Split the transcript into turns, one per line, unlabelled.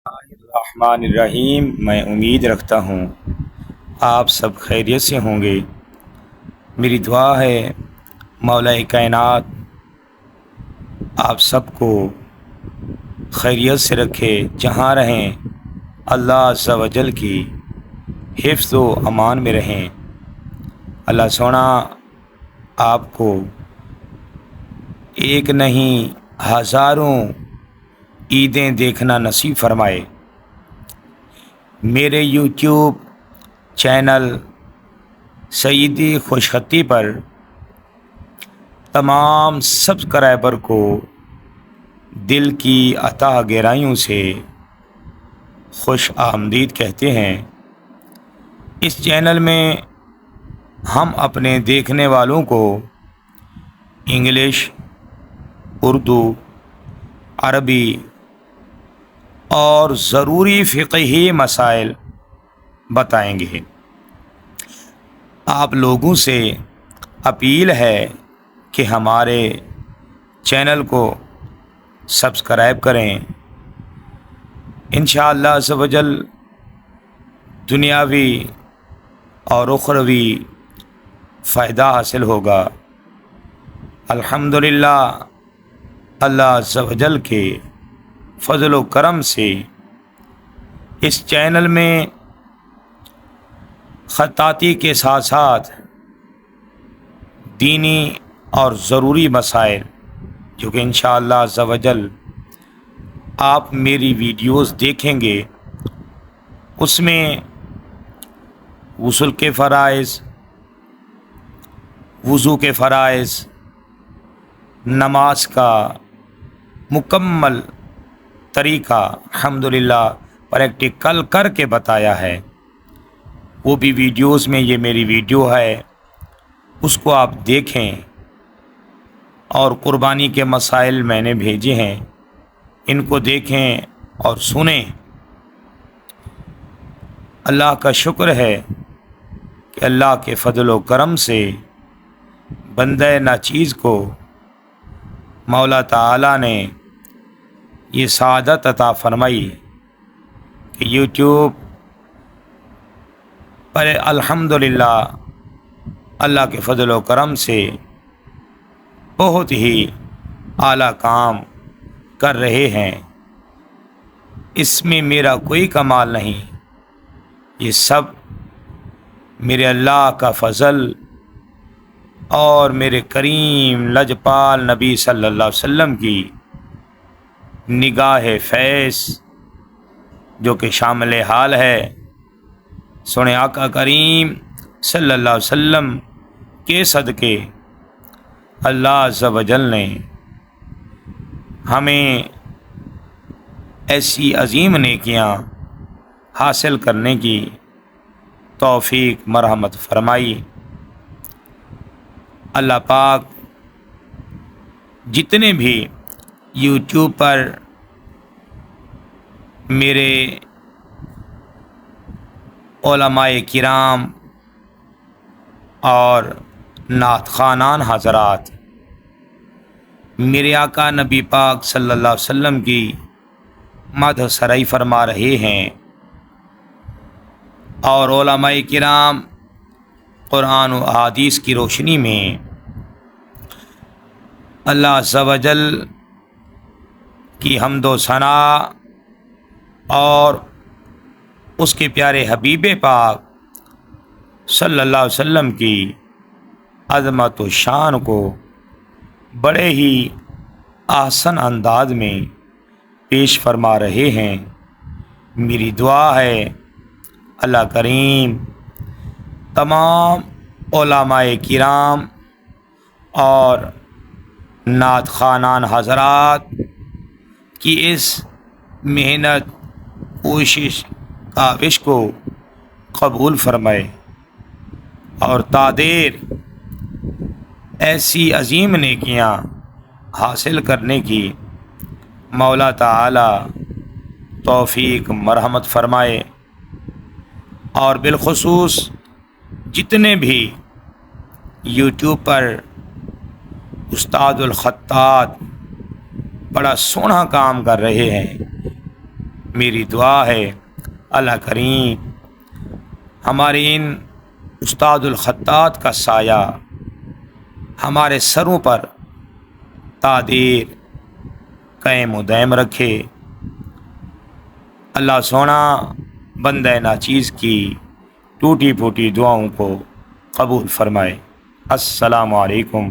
الرحمن الرحیم۔ میں امید رکھتا ہوں آپ سب خیریت سے ہوں گے۔ میری دعا ہے مولا کائنات آپ سب کو خیریت سے رکھے، جہاں رہیں اللہ عز و جل کی حفظ و امان میں رہیں۔ اللہ سونا آپ کو ایک نہیں ہزاروں عیدیں دیکھنا نصیب فرمائے۔ میرے یوٹیوب چینل سعیدی خوشخطی پر تمام سبسکرائبر کو دل کی عطا گہرائیوں سے خوش آمدید کہتے ہیں۔ اس چینل میں ہم اپنے دیکھنے والوں کو انگلش، اردو، عربی اور ضروری فقہی مسائل بتائیں گے۔ آپ لوگوں سے اپیل ہے کہ ہمارے چینل کو سبسکرائب کریں۔ انشاءاللہ عز و جل دنیاوی اور اخروی فائدہ حاصل ہوگا۔ الحمدللہ اللہ عز و جل کے فضل و کرم سے اس چینل میں خطاطی کے ساتھ ساتھ دینی اور ضروری مسائل، جو کہ انشاءاللہ عز و جل آپ میری ویڈیوز دیکھیں گے، اس میں غسل کے فرائض، وضو کے فرائض، نماز کا مکمل طریقہ الحمدللہ پریکٹیکل کر کے بتایا ہے۔ وہ بھی ویڈیوز میں یہ میری ویڈیو ہے، اس کو آپ دیکھیں۔ اور قربانی کے مسائل میں نے بھیجے ہیں، ان کو دیکھیں اور سنیں۔ اللہ کا شکر ہے کہ اللہ کے فضل و کرم سے بندہ ناچیز کو مولا تعالیٰ نے یہ سعادت عطا فرمائی کہ یوٹیوب پر الحمدللہ اللہ کے فضل و کرم سے بہت ہی اعلیٰ کام کر رہے ہیں۔ اس میں میرا کوئی کمال نہیں، یہ سب میرے اللہ کا فضل اور میرے کریم لجپال نبی صلی اللہ علیہ وسلم کی نگاہ فیض جو کہ شامل حال ہے۔ سنے آقا کریم صلی اللہ علیہ وسلم کے صدقے اللہ عز و جل نے ہمیں ایسی عظیم نیکیاں حاصل کرنے کی توفیق مرحمت فرمائی۔ اللہ پاک جتنے بھی یوٹیوب پر میرے علماء کرام اور نعت خوانان حضرات میرے آقا نبی پاک صلی اللہ علیہ وسلم کی مدح سرائی فرما رہے ہیں، اور علماء کرام قرآن و احادیث کی روشنی میں اللہ عز و جل کی حمد و ثنا اور اس کے پیارے حبیب پاک صلی اللہ علیہ وسلم کی عظمت و شان کو بڑے ہی احسن انداز میں پیش فرما رہے ہیں۔ میری دعا ہے اللہ کریم تمام علماء کرام اور نعت خوانان حضرات کی اس محنت، کوشش، کاوش کو قبول فرمائے، اور تادیر ایسی عظیم نیکیاں حاصل کرنے کی مولا تعالی توفیق مرحمت فرمائے۔ اور بالخصوص جتنے بھی یوٹیوب پر استاد الخطاط بڑا سونا کام کر رہے ہیں، میری دعا ہے اللہ کریم ہمارے ان استاد الخطاط کا سایہ ہمارے سروں پر تادیر قائم و دائم رکھے۔ اللہ سونا بندہ ناچیز کی ٹوٹی پھوٹی دعاؤں کو قبول فرمائے۔ السلام علیکم